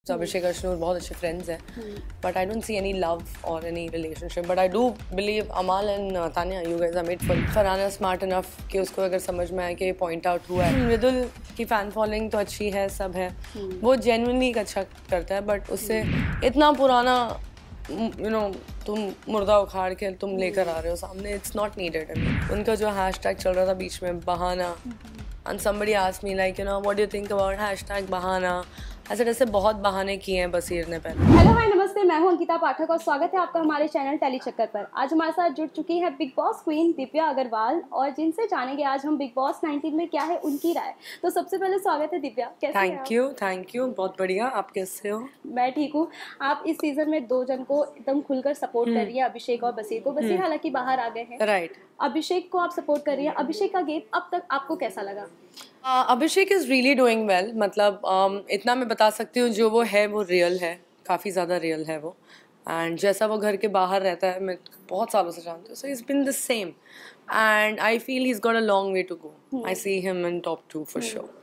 So Abhishek Ashnur बहुत अच्छे friends हैं, but I don't see any love or any relationship. But I do believe Amal and Tanya, you guys are made for. Farhana smart enough कि उसको अगर समझ में आए कि point out हुआ है. मृदुल की fan following तो अच्छी है, सब है. वो genuinely एक अच्छा करता है, but उससे इतना पुराना तुम मुर्दा उखाड़ के तुम लेकर आ रहे हो सामने. It's not needed. I mean, उनका जो hashtag चल रहा था बीच में बहाना, and somebody asked me like what do you think about hashtag बहाना. ऐसे बहुत बहाने किए हैं बसीर ने पहले. हेलो हाय नमस्ते, मैं हूं अंकिता पाठक और स्वागत है आपका हमारे चैनल टेली चक्कर पर. आज हमारे साथ जुड़ चुकी है Bigg Boss queen Divya Agarwal और जिनसे जानेंगे आज हम बिग बॉस 19 में क्या है उनकी राय. तो सबसे पहले स्वागत है दिव्या, कैसे हैं आप? थैंक यू, बहुत बढ़िया. आप कैसे हो? मैं ठीक हूँ. आप इस सीजन में दो जन को एकदम खुलकर सपोर्ट कर रही है, अभिषेक और बसीर को. बसीर हालांकि बाहर आ गए हैं. राइट. अभिषेक को आप सपोर्ट कर रही है. अभिषेक का गेम अब तक आपको कैसा लगा? अभिषेक इज़ रियली डूइंग वेल. मतलब इतना मैं बता सकती हूँ, जो वो है वो रियल है, काफ़ी ज़्यादा रियल है वो. एंड जैसा वो घर के बाहर रहता है, मैं बहुत सालों से जानती हूँ. So is been the same and I feel he is got a long way to go. I see him in top 2 for sure.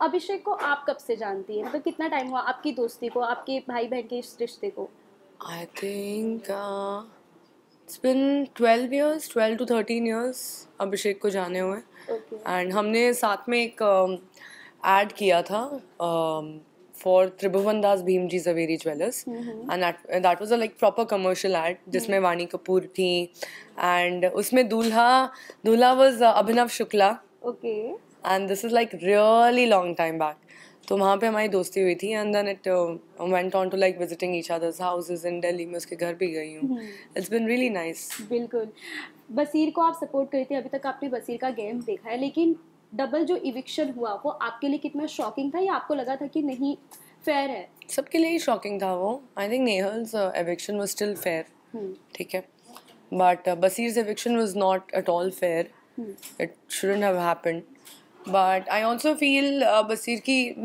Abhishek को आप कब से जानती हैं? मतलब कितना टाइम हुआ आपकी दोस्ती को, आपके भाई बहन के इस रिश्ते को? I think it's been 12 to 13 years अभिषेक को जाने हुए. एंड हमने साथ में एक एड किया था for Tribhovandas Bhimji Zaveri jewellers, and that was a like proper commercial ad जिसमें वाणी कपूर थी एंड उसमें दूल्हा was Abhinav Shukla. Okay. And this is like really long time back. तो वहाँ पे हमारी दोस्ती हुई थी and then it went on to like visiting each others houses in Delhi. में उसके घर भी गई हूँ. It's been really nice. बिल्कुल. बसीर को आप सपोर्ट करी थी, अभी तक आपने बसीर का गेम देखा है, लेकिन डबल जो इविक्शन हुआ वो आपके लिए कितना शॉकिंग था या आपको लगा था कि नहीं फेयर है? सबके लिए ही शॉकिंग था वो. I think Nehal's eviction was still fair. ठीक है, but Baseer's eviction was not at all fair. It shouldn't have happened. But I also feel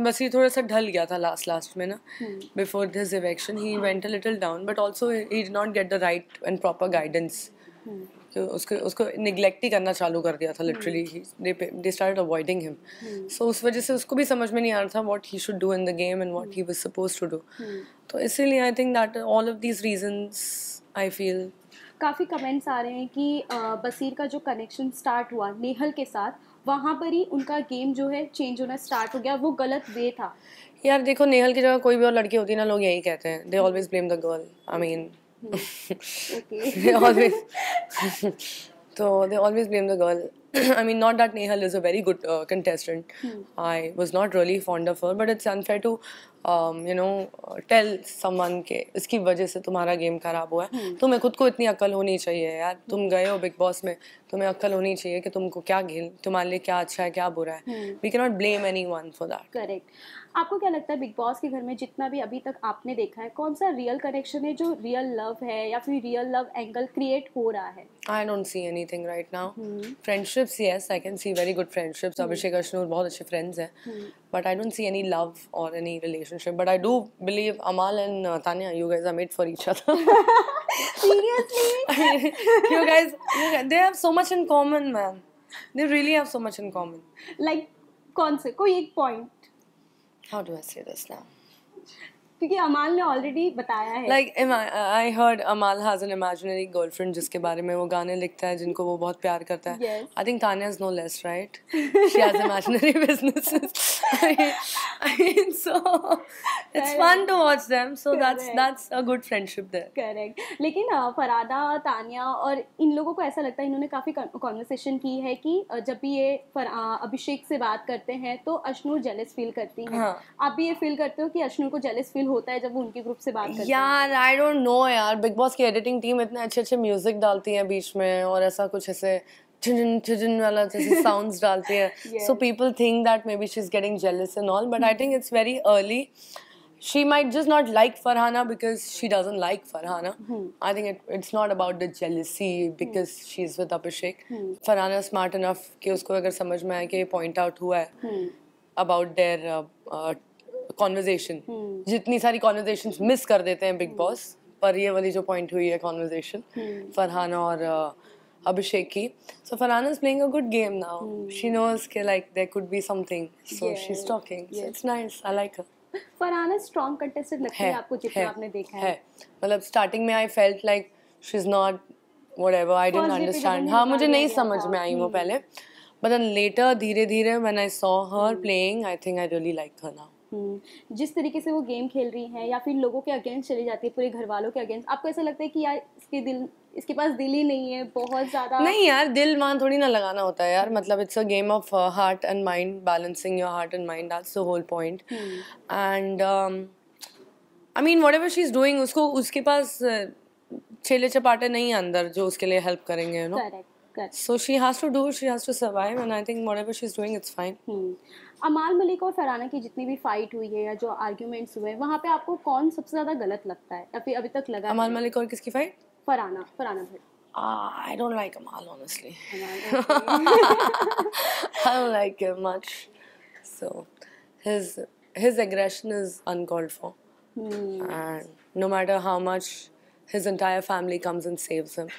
Baseer थोड़ा सा ढल गया था लास्ट में ना. Before this eviction he went a little down, but also he did not get the right and proper guidance. तो उसको neglect ही करना चालू कर दिया था literally. They started avoiding him. सो उस वजह से उसको भी समझ में नहीं आ रहा था what he should do in the game and what he was supposed to do. तो इसीलिए I think that all of these reasons I feel. काफ़ी कमेंट्स आ रहे हैं कि बसीर का जो कनेक्शन स्टार्ट हुआ नेहल के साथ, वहाँ पर ही उनका गेम जो है चेंज होना स्टार्ट हो गया. वो गलत वे था. यार देखो, नेहल की जगह कोई भी और लड़की होती है ना, लोग यही कहते हैं. They always blame the girl. I mean they always blame the girl. I mean, not that Nehal is a very good contestant. I was not really fond of her, but it's unfair to tell someone के इसकी वजह से तुम्हारा game खराब हुआ है. तुम्हें खुद को इतनी अक्ल होनी चाहिए यार. तुम गए हो बिग बॉस में, तुम्हें अक्ल होनी चाहिए कि तुमको क्या तुम्हारे लिए क्या अच्छा है, क्या बुरा है. We cannot blame anyone for that. Correct. आपको क्या लगता है बिग बॉस के घर में जितना भी अभी तक आपने देखा है, कौन सा रियल कनेक्शन है जो रियल लव है या फिर रियल लव एंगल क्रिएट हो रहा है? I don't see anything right now. Friendships, yes, I can see very good friendships. Abhishek Ashnur बहुत अच्छे friends हैं, but I don't see any love or any relationship. But I do believe Amal and Tanya, you guys are made for each other. Seriously? you guys, they have so much in common, man. They really have so much in common. Like कौन से कोई एक point? How do I say this now? क्योंकि अमाल ने already बताया है. Like I heard Amal has an imaginary girlfriend जिसके बारे में वो गाने लिखता है, जिनको वो बहुत प्यार करता है. Yes. I think Tanya is no less, right? She has imaginary businesses. I mean, so it's fun to watch them. So that's a good friendship there. Correct. लेकिन फरादा, तानिया और इन लोगों को ऐसा लगता है, इन्होंने काफ़ी कॉन्वर्सेशन की है कि जब भी ये अभिषेक से बात करते हैं तो अश्नूर जेलस फील करती हैं. आप भी ये फील करते हो कि अश्नूर को जेलस फील होता है जब वो उनके ग्रुप से बात करते हैं? यार आई डोंट नो यार. बिग बॉस की एडिटिंग टीम इतने अच्छे म्यूजिक डालती है बीच में और ऐसा कुछ ऐसे चिन वाला जैसे साउंड्स डालती है. So people think that may be she is getting jealous and all, but I think it's very early. She might just not like Farhana because she doesn't like Farhana. I think it's not about the jealousy because she's with Abhishek. Farhana is smart enough कि उसको अगर समझ में आए कि point out हुआ है about their conversation. जितनी सारी conversations miss कर देते हैं Big Boss, पर ये वाली जो point हुई है conversation Farhana और Abhishek ki. So Farhana is playing a good game now. She knows कि like there could be something, so she's talking. So it's nice. I like her. Farhana strong contestant लगती है आपको जितना आपने देखा है? मतलब स्टार्टिंग में I felt like she is not whatever, I didn't understand. हाँ, मुझे नहीं समझ में आई वो पहले, बट देन लेटर धीरे धीरे when I saw her playing, I think I really like her now. जिस तरीके से वो गेम खेल रही हैं या फिर लोगों के अगेंस्ट चली जाती है, पूरे घर वालों के अगेंस्ट, आपको ऐसा लगता है कि यार इसके पास दिल ही नहीं है बहुत ज्यादा? नहीं यार, दिल वहाँ थोड़ी ना लगाना होता है यार. मतलब it's a game of heart and mind, balancing your heart and mind, that's the whole point. And I mean whatever she is doing, उसको उसके पास छेले चपाटे नहीं है अंदर जो उसके लिए हेल्प करेंगे, you know. So she has to do, she has to survive, and I think whatever she's doing, it's fine. अमाल मलिक और फरहाना की जितनी भी फाइट हुई है या जो आर्ग्यूमेंट्स हुए, वहाँ पे आपको कौन सबसे ज्यादा गलत लगता है या फिर अभी तक लगा? अमाल मलिक और किसकी fight? Farhana Bhatt. I don't like Amal, honestly. I don't like him much. So his aggression is uncalled for, and no matter how much his entire family comes and saves him.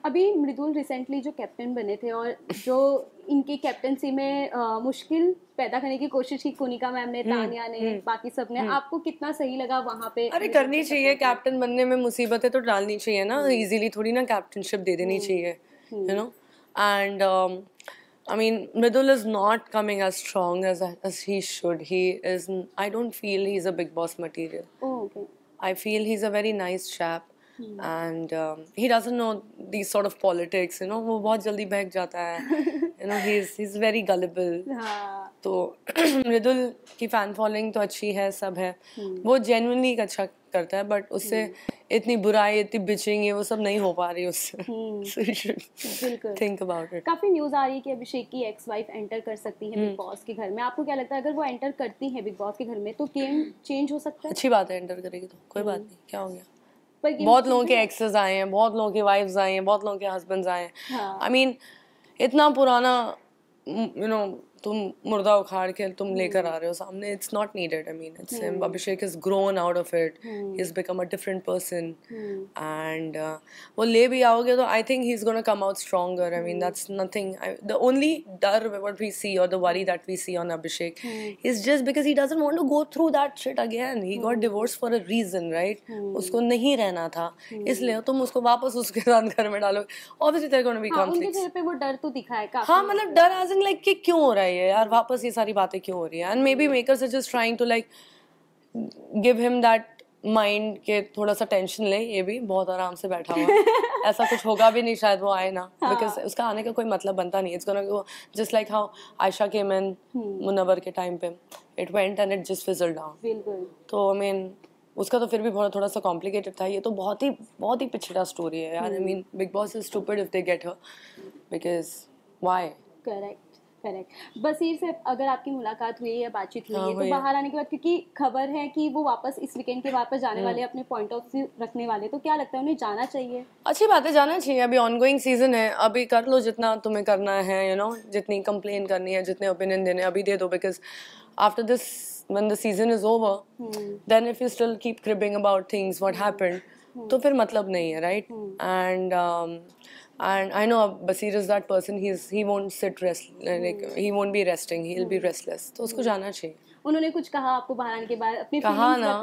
अभी मृदुल रिसेंटली जो कैप्टन बने थे और जो इनकी captaincy में मुश्किल पैदा करने की कोशिश की कुनिका मैम ने, तानिया ने, बाकी सब ने, आपको कितना सही लगा वहाँ पे? अरे करनी चाहिए, कैप्टन बनने में मुसीबतें तो डालनी चाहिए ना, इजीली थोड़ी ना कैप्टनशिप दे देनी चाहिए, you know. And I mean, Mridul is not coming as strong as he should. He is. I don't feel he's a Big Boss material. Oh, okay. I feel he's a very nice chap. And he doesn't know these sort of politics, you know. वो बहुत जल्दी बहक जाता है, you know. He's very gullible. तो मृदुल की fan following तो अच्छी है, सब है, वो जेन्युइनली अच्छा करता है, बट उससे इतनी बुराई, इतनी बिचिंग, ये वो सब नहीं हो पा रही उससे. So you should think about it. काफी न्यूज आ रही है कि अभिषेक की एक्स वाइफ एंटर कर सकती है बिग बॉस के घर में. आपको क्या लगता है अगर वो एंटर करती है बिग बॉस के घर में तो गेम चेंज हो सकता है? अच्छी बात है, एंटर करेगी तो कोई बात नहीं, क्या हो गया. बहुत लोगों के एक्सेस आए हैं, बहुत लोगों की वाइफ्स आई हैं, बहुत लोगों के हस्बैंड्स आए हैं. आई मीन इतना पुराना, यू नो, तुम मुर्दा उखाड़ के तुम लेकर आ रहे हो सामने. It's not needed. I mean it's Abhishek is grown out of it, he is become a different person, and वो ले भी आओगे तो I think he is gonna come out stronger. I mean that's nothing. The only डर what we see और the worry that we see on Abhishek is just because he doesn't want to go through that shit again. He got divorce for a reason, right? उसको नहीं रहना था, इसलिए तुम उसको वापस उसके साथ घर में डालो. Obviously there gonna be conflicts. उनके चेहरे पे वो डर तो दिखा है काफी. हाँ, मतलब डर एज इन लाइक कि क्यों हो रहा है यार, वापस ये सारी बातें क्यों हो रही है. And maybe makers are just trying to like give him that mind के थोड़ा सा टेंशन ले, ये भी बहुत आराम से बैठा हुआ. ऐसा कुछ होगा भी नहीं शायद, वो आए ना, बिकॉज उसका आने का कोई मतलब बनता नहीं. It's gonna go just like how Ayesha came in Munawar के टाइम पे, it went and it just fizzled down. तो आई मीन उसका तो फिर भी थोड़ा सा कॉम्प्लिकेटेड था. ये तो बहुत ही पिछड़ा स्टोरी है यार. I mean Bigg Boss is stupid if they get her, because why. Correct. Baseer से अगर आपकी मुलाकात हुई है या बातचीत हुई है तो बाहर आने के बाद, क्योंकि खबर है कि वो वापस इस वीकेंड के वापस जाने वाले, अपने पॉइंट ऑफ व्यू रखने वाले, तो क्या लगता है उन्हें जाना चाहिए? अच्छी बात है, जाना चाहिए. अभी ऑनगोइंग सीजन है, अभी कर लो जितना तुम्हें करना है, यू नो. जितनी कंप्लेन करनी है, जितने ओपिनियन देने अभी दे दो, because after this when the season is over, then if you still keep cribbing about things what happened, तो फिर मतलब नहीं है, right? And I know Basir is that person. He won't sit like he won't be resting. He'll be restless. तो उसको जाना चाहिए. उन्होंने कुछ कहा आपको बाहर आने के बाद? अपनी कहा ना,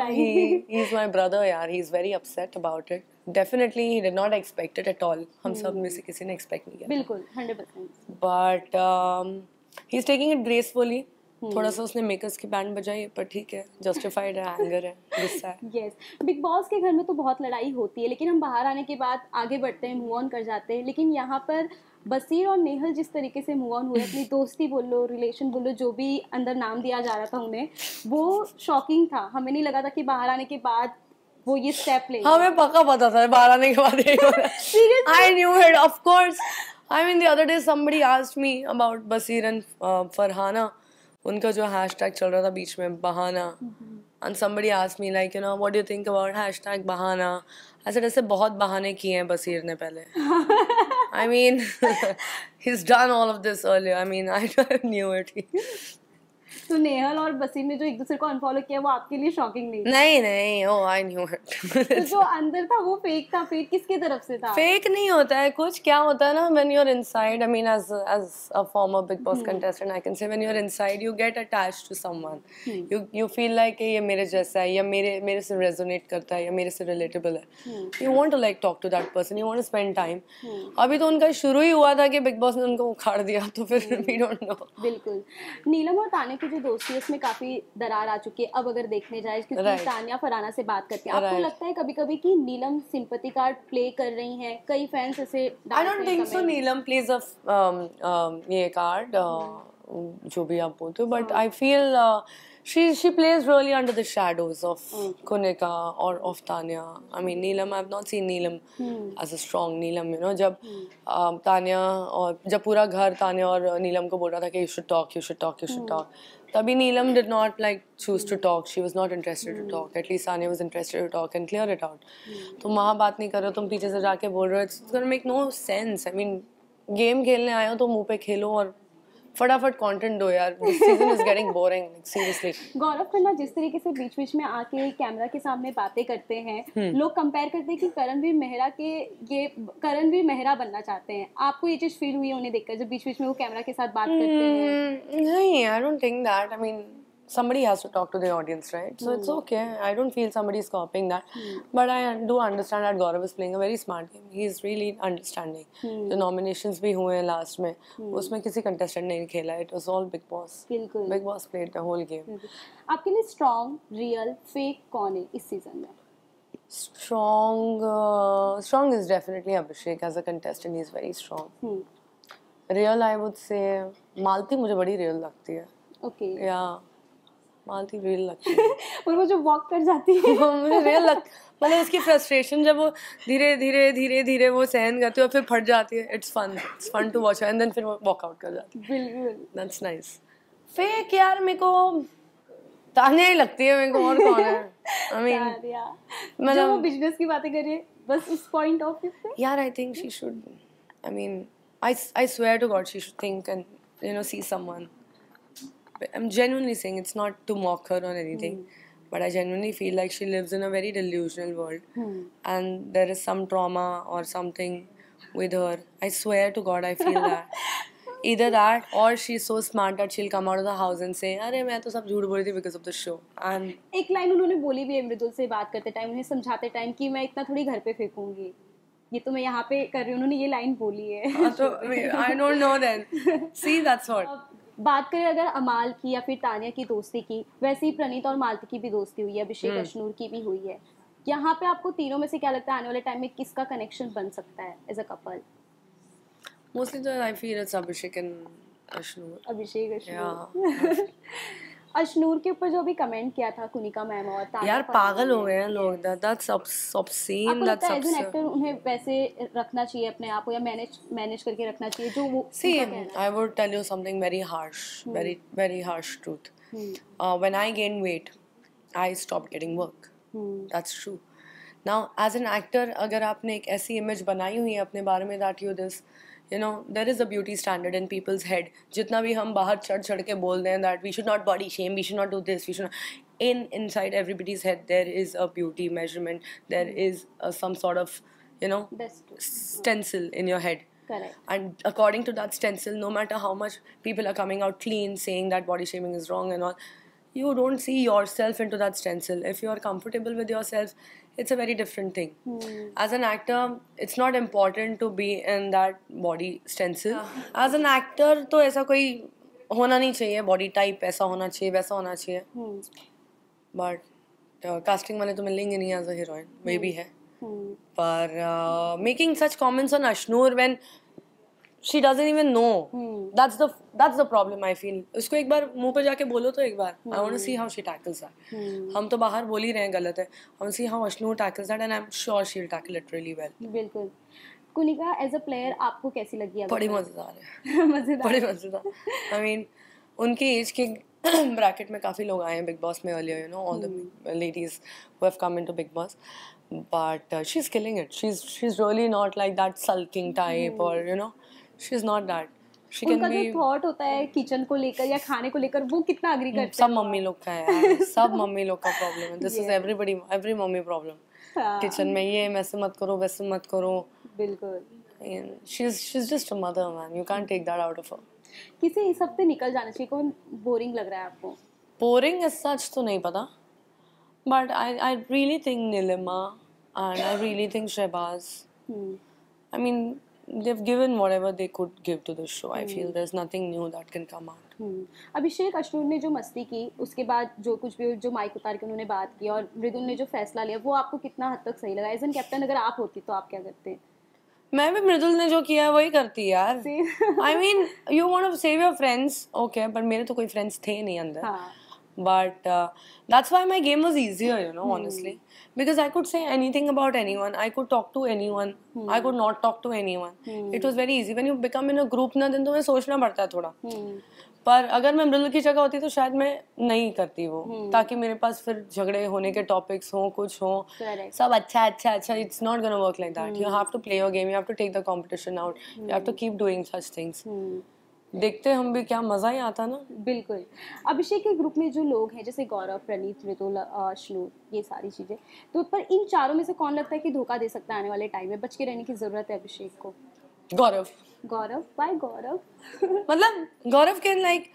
he's my brother यार. He's very upset about it. Definitely he did not expect it at all. हम सब में से किसी ने expect नहीं किया. बिल्कुल 100%. But he's taking it gracefully. थोड़ा सा उसने मेकर्स की बैंड बजाई, पर ठीक है, जस्टिफाइड है, एंगर है, गुस्सा है. यस, बिग बॉस के घर में तो बहुत लड़ाई होती है, लेकिन हम बाहर आने के बाद आगे बढ़ते हैं, मूव ऑन कर जाते हैं. लेकिन यहाँ पर बसीर और नेहल जिस तरीके से मूव ऑन हुए, अपनी दोस्ती बोलो, रिलेशन बोलो, जो भी अंदर नाम दिया जा रहा था उन्हें, वो शॉकिंग था. हमें नहीं लगा था कि बाहर आने के बाद वो ये स्टेप ले. हमें पता था बाहर आने के बाद यही हो रहा है. I knew it, of course. I mean the other day somebody asked me about Basir and Farhana. उनका जो हैशटैग चल रहा था बीच में, बहाना, and somebody asked me like, you know, what do you think about hashtag बहाना. ऐसे बहुत बहाने किए हैं बसीर ने पहले. I mean he's done all of this earlier. I mean I knew it. तो नेहल और बसीम ने जो एक दूसरे को अनफॉलो किया वो आपके लिए शॉकिंग नहीं? नहीं, ओ आई न्यू इट। तो जो अंदर था वो फेक था, फेक किसके तरफ से था? फेक नहीं होता है कुछ, क्या होता है ना, when you're inside, I mean as a former Big Boss contestant I can say when you're inside you get attached to someone, you feel like ये मेरे जैसा है या मेरे से resonate करता है या मेरे से relatable है, you want to like talk to that person, you want to spend time। अभी तो उनका शुरू ही हुआ था कि Big Boss ने उनको उखाड़ दिया, तो फिर we don't know। बिल्कुल। नीलम और तान्या की जो दोस्ती है उसमें काफी दरार आ चुकी है अब अगर देखने जाए, क्योंकि तान्या फरहाना से बात करती है। आपको लगता है कभी-कभी कि नीलम सिंपैथी कार्ड प्ले कर रही हैं? कई फैंस ऐसे I don't think so Neelam plays a ये कार्ड जो भी आप बोलते हो, but I feel she plays really under the shadows of Kunika or of Tanya। I mean Neelam, I've not seen Neelam as a strong Neelam, you know, जब तान्या और जब पूरा घर तान्या और नीलम को बोल रहा था कि you should talk, you should talk, you should talk, तभी नीलम did not like choose to talk, she was not interested to talk, at least Tanya was interested to talk and clear it out। तुम वहाँ बात नहीं कर रहे हो, तुम पीछे से जाके बोल रहे हो, it's gonna make no sense। I mean game खेलने आए हो तो मुंह पे खेलो और फटाफट कंटेंट दो यार, this season is getting boring seriously. Gaurav Khanna जिस तरीके से बीच बीच में आके कैमरा के सामने बातें करते हैं, लोग कंपेयर करते हैं कि करणवीर मेहरा बनना चाहते हैं। आपको ये चीज फील हुई है उन्हें देखकर जब बीच बीच में वो कैमरा के साथ बात करते हैं? नहीं, I don't think that. I mean somebody has to talk to the audience, right? So it's okay. I don't feel somebody is copying that. But I do understand that Gaurav is playing a very smart game. He is really understanding. The nominations भी हुए हैं last में, उसमें किसी contestant ने नहीं खेला. It was all Big Boss. बिल्कुल। Big Boss played the whole game. आपके लिए strong, real, fake कौन है इस सीजन में? Strong is definitely Abhishek as a contestant. He is very strong. Real I would say मालती मुझे बड़ी real लगती है. Okay. Yeah. मालती रियल लगती है। और वो जो वॉक कर जाती है मुझे रियल मतलब उसकी फ्रस्ट्रेशन जब वो धीरे धीरे वो सहन करती है और फिर फट जाती है, it's fun to watch and then फिर वो वॉक आउट कर जाती है। बिल्कुल, दैट्स नाइस। फेक यार मेरे को तान्या ही लगती है, मेरे को और कौन है? आई मीन मतलब वो बिजनेस की बातें कर रही है बस उस पॉइंट ऑफ व्यू से। यार I think she should, I mean I swear to God she should think and you know see someone. I'm genuinely saying it's not to mock her or anything, but I genuinely feel like she lives in a very delusional world, and there is some trauma or something with her. I swear to God, I feel that. Either that or she's so smart that she'll come out of the house and say, "अरे मैं तो सब झूठ बोल रही थी because of the show." And एक line उन्होंने बोली भी है मृदुल से बात करते टाइम, उन्हें समझाते टाइम कि मैं इतना थोड़ी घर पे फेंकूंगी, ये तो मैं यहाँ पे कर रही हूँ, उन्होंने ये लाइन बोली है। तो I don't know then. See, that's what. बात करें अगर अमाल की या फिर तान्या की दोस्ती की, वैसे ही प्रणीत और मालती की भी दोस्ती हुई है, अभिषेक अशनूर की भी हुई है। यहाँ पे आपको तीनों में से क्या लगता है आने वाले टाइम में किसका कनेक्शन बन सकता है as a couple? Mostly though I feel it's Abhishek and Ashnoor. Abhishek Ashnoor. Ashnoor के ऊपर जो भी कमेंट किया था कुनिका मैम और तान्या, यार पागल हो गए हैं लोग। That's obscene. आपको लगता है एज एन एक्टर उन्हें वैसे रखना चाहिए अपने आप को या मैनेज करके रखना चाहिए जो वो? See, I would tell you something very harsh, very harsh truth. When I gained weight, I stopped getting work. That's true. Now, as an actor, अगर आपने एक ऐसी इमेज बनाई हुई है अपने बारे में that you this, you know, there is a beauty standard in people's head. जितना भी हम बाहर चढ़ के बोल दें that we should not body shame, we should not do this, we should not. Inside everybody's head there is a beauty measurement. There is some sort of, you know, stencil in your head. Correct. And according to that stencil, no matter how much people are coming out clean saying that body shaming is wrong and all, you don't see yourself into that stencil. If you are comfortable with yourself, it's a very different thing. As an actor, it's not important to be in that body stencil. As an actor, तो ऐसा कोई होना नहीं चाहिए body type ऐसा होना चाहिए वैसा होना चाहिए. But casting वाले तो मिलेंगे नहीं as a heroine, maybe है. पर making such comments on Ashnoor when she doesn't even know, that's the problem I feel. उसको एक बार मुंह पे जाके बोलो तो एक बार. I want to see how she tackles that. हम तो बाहर बोल ही रहे हैं गलत है. I want to see how Ashnoor tackles that and I'm sure she'll tackle it really well. बिल्कुल. कुनिका एज अ प्लेयर आपको कैसी लगी? बड़ी मजेदार है. बड़ी मजेदार. I mean उनकी एज के ब्रैकेट में काफी लोग आए हैं बिग बॉस में earlier, you know, all the ladies who have come into Big Boss. But she's killing it. She's really not like that sulking type or, you know, she's not that. उनका जो thought होता है kitchen को लेकर या खाने को लेकर वो कितना एग्री करते हैं? सब मम्मी लोग का है यार, सब मम्मी लोग का प्रॉब्लम है. This is every mummy problem. Kitchen में ये वैसे मत करो, वैसे मत करो. बिल्कुल. she's just a mother, man. You can't take that out of her. किसी इस हफ्ते निकल जाना चाहिए. कौन बोरिंग लग रहा है आपको? बोरिंग as such तो नहीं पता, but I really think Nilima and I really think Shehbaz. I mean, they've given whatever they could give to the show. I feel there's nothing new that can come out. अभिषेक अश्नूर ने जो मस्ती की उसके बाद जो कुछ भी जो माइक उतार के उन्होंने बात की और मृदुल ने जो फैसला लिया वो आपको कितना हद तक सही लगा? एज एन कैप्टन अगर आप होती तो आप क्या करते? मैं भी मृदुल ने जो किया है वही करती यार. I mean, you want to save your friends, okay, but मेरे तो कोई friends थे नहीं अंदर. But that's why my game was easier, you know, honestly. Because I could say anything about anyone. I could talk to anyone. I could not talk to anyone. It was very easy. When you become in a group ना दिन तुम्हें सोचना पड़ता है थोड़ा. पर अगर मैं मृदुल की जगह होती तो शायद मैं नहीं करती वो, ताकि मेरे पास फिर झगड़े होने के टॉपिक्स हो, कुछ हो, सब अच्छा. It's not gonna work like that. You have to play your game. You have to take the competition out. You have to keep doing such things. देखते हम भी क्या मजा ही आता ना. बिल्कुल. अभिषेक के ग्रुप में जो लोग हैं जैसे गौरव, प्रणीत, मृदुल, अश्नूर, ये सारी चीजें, तो पर इन चारों में से कौन लगता है कि धोखा दे सकता है आने वाले टाइम में? बच के रहने की जरूरत है अभिषेक को. गौरव. व्हाई गौरव? मतलब Gaurav can like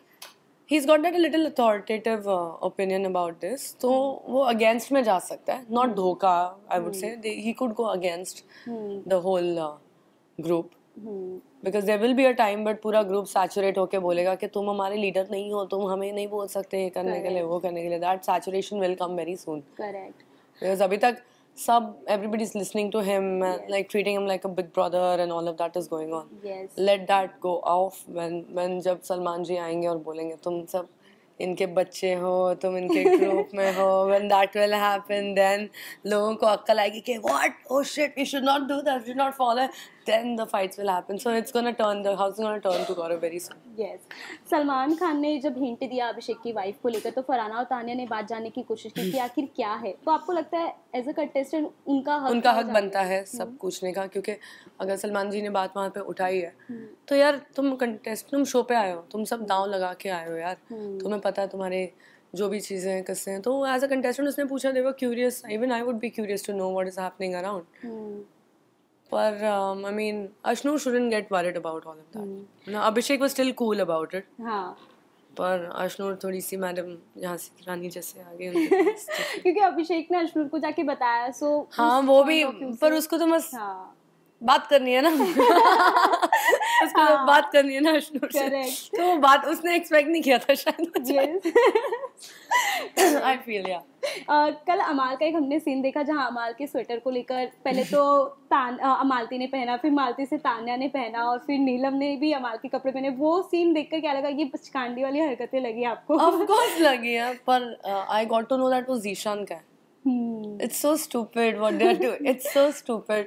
he's got that a little authoritative opinion about this, तो वो अगेंस्ट में जा सकता है. नॉट धोखा, I would say he could go against the whole group. Because there will be a time but पूरा group saturate होके बोलेगा कि तुम हमारे लीडर नहीं हो, तुम हमें नहीं बोल सकते ये करने के लिए, वो करने के लिए. That saturation will come very soon. Correct. Because अभी तक सब everybody is listening to him, like treating him like a big brother and all of that is going on. Yes. Let that go off when जब सलमान जी आएंगे और बोलेंगे तुम सब इनके बच्चे हो, तुम इनके ग्रुप में हो. When that will happen, then लोगों को अक्ल आएगी कि what, oh shit, we should not do that, we should not follow. Then the fights will happen. So it's gonna turn, the house is gonna turn to Gaurav very soon. Yes. Salman Khan ने जब hint दिया अभिषेक की wife को लेकर तो फरहाना और तानिया ने बात जानने की कोशिश की कि आखिर क्या है. तो आपको लगता है एज अ कंटेस्टेंट उनका हक बनता है सब पूछने का, क्योंकि अगर सलमान जी ने बात वहाँ पे उठाई है तो यार तुम शो पे आए हो, तुम सब दांव लगा के आए हो यार. तुम्हें पता है तुम्हारे जो भी चीज़ें हैं किससे हैं, तो एज अ कंटेस्टेंट उसने पूछा. They were curious, even I would be curious to know what is happening around. But I mean, Ashnu shouldn't get worried about all of that. No, Abhishek was still cool about it. हाँ. पर अश्नूर थोड़ी सी madam यहाँ से रानी जैसे आ गई. क्योंकि अभिषेक ने अश्नूर को जाके बताया, सो हाँ वो भी, पर उसको तो बस बात करनी है ना. उसको बात करनी है ना अश्नूर से, तो वो बात उसने एक्सपेक्ट नहीं किया था शायद. I feel कल अमाल का एक हमने सीन देखा जहाँ अमाल के स्वेटर को लेकर पहले तो अमालती ने पहना, फिर मालती से तान्या ने पहना और फिर नीलम ने भी अमाल के कपड़े पहने. वो सीन देखकर क्या लगा? ये बचकांडी वाली हरकतें लगी आपको? Of course लगी है, पर I got to know that वो जीशान का है. It's so stupid what they are doing. It's so stupid.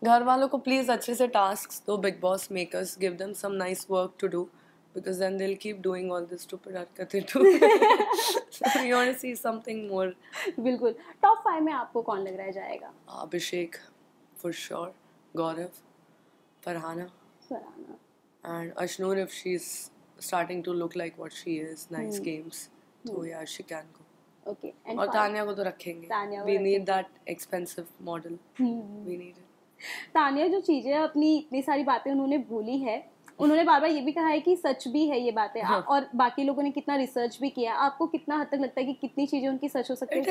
घर वालों को प्लीज अच्छे से टास्क दो. Bigg Boss makers, give them some nice work to do, because then they'll keep doing all this stupid हरकतें too. So you want to see something more. बिल्कुल. Top 5 में आपको कौन लग रहा है जाएगा? अभिषेक for sure, Gaurav, Farhana, and Ashnoor if she's starting to look like what she is, nice games, so yeah, she can go. Okay. और तानिया को तो रखेंगे. We need that expensive model. We need it. Tania जो चीजें अपनी इतनी सारी बातें उन्होंने बोली है, उन्होंने बार बार ये भी कहा है कि सच भी है ये बातें. हाँ. और बाकी लोगों ने कितना रिसर्च भी किया. आपको कितना हद तक लगता है कि कितनी चीजें उनकी सच हो सकती है? It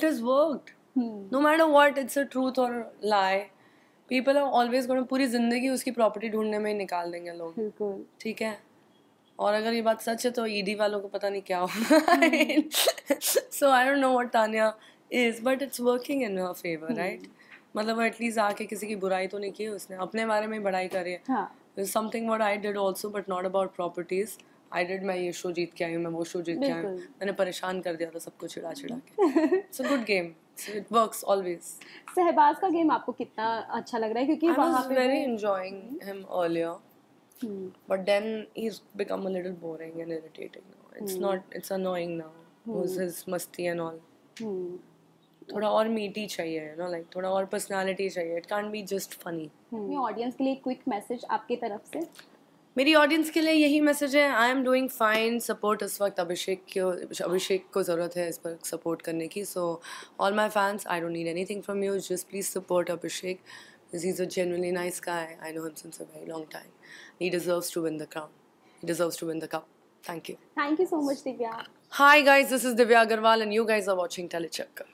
has worked. No matter what, it's a truth or lie. People are always going to, पूरी जिंदगी उसकी प्रॉपर्टी ढूंढने में ही निकाल देंगे लोग. बिल्कुल. ठीक है. और अगर ये बात सच है तो ईडी वालों को पता नहीं क्या होगा. So I don't know what Tanya is, but it's working in her favor, right? मतलब एटलीस्ट आके किसी की बुराई तो नहीं की उसने, अपने बारे में बढ़ाई करी है. There's something what I did also, but not about properties. I did, मैं ये शो जीत के आई हूँ, मैं वो शो जीत के आई हूँ. मैंने परेशान कर दिया था सबको चिढ़ा के. It's a good game. It works always. Shahbaz का गेम आपको कितना अच्छा लग रहा है? क्योंकि I was very enjoying him earlier, but then he's become a little boring and irritating now. It's not. It's annoying now. His मस्ती and all. थोड़ा और मीठी चाहिए, नो लाइक थोड़ा और पर्सनालिटी चाहिए. It can't be just funny. Audience के लिए क्विक मैसेज आपकी तरफ से. मेरी ऑडियंस के लिए यही मैसेज है, I am doing fine. Support इस वक्त अभिषेक को ज़रूरत है इस पर सपोर्ट करने की. So all my fans, I don't need anything from you, just please support Abhishek. He's a genuinely nice guy. I know him since a very long time. He deserves to win the crown. He deserves to win the cup. Thank you. Thank you so much, Divya. Hi guys, this is Divya Agarwal and you guys are watching Telechakkar.